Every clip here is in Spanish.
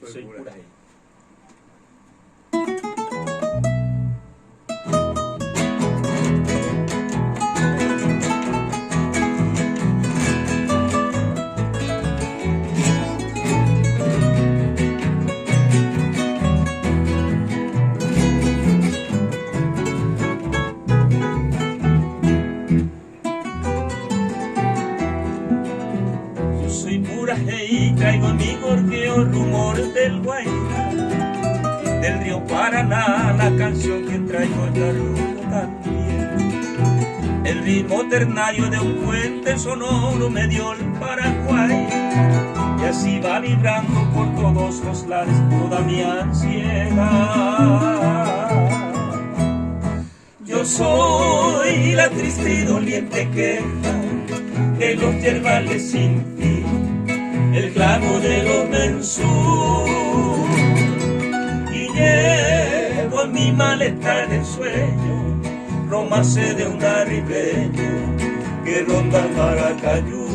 Soy pura hate. Soy pura hey, traigo en mi gorjeo rumores del Guairá, del río Paraná, la canción que traigo es la ruta también. El ritmo ternario de un puente sonoro me dio el Paraguay, y así va vibrando por todos los lares toda mi ansiedad. Yo soy la triste y doliente queja de los yerbales sin fin, el clamo de los mensús, y llevo en mi maleta de sueño romance de un arribeño que ronda el Maracayú.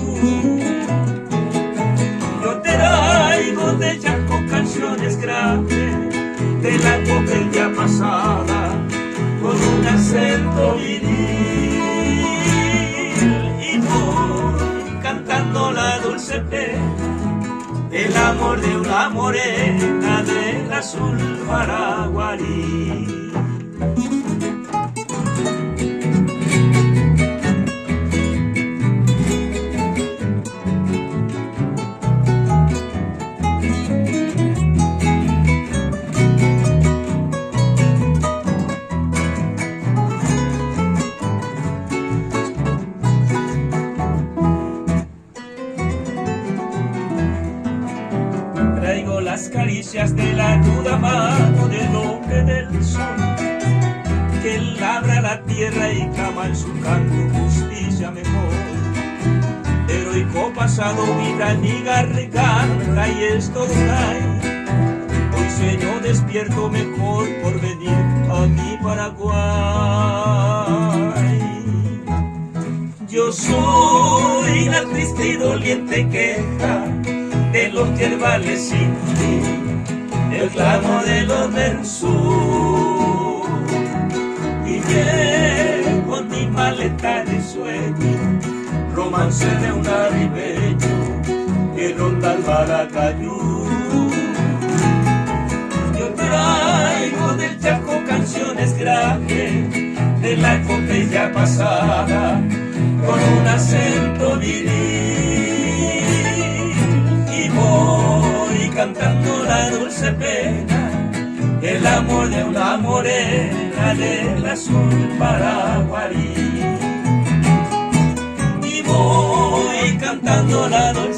Yo traigo de Chaco canciones graves de la coquería pasada con un acento viril, y voy cantando la dulce pena del amor de una morena del azul paraguarí. Traigo las caricias de la ruda mano del hombre del sol, que labra la tierra y clama en su canto justicia mejor. Heroico pasado vibra en mi garganta y esto trae hoy sueño despierto mejor por venir a mi Paraguay. Yo soy la triste y doliente queja de los yerbales sin fin, el clamo de los mensús, y llevo en mi maleta de sueño romance de un arribeño que ronda el Maracayú. Yo traigo del Chaco canciones graves de la epopeya pasada con un acento viril, y voy cantando la dulce pena, el amor de una morena del azul paraguarí. Y voy cantando la dulce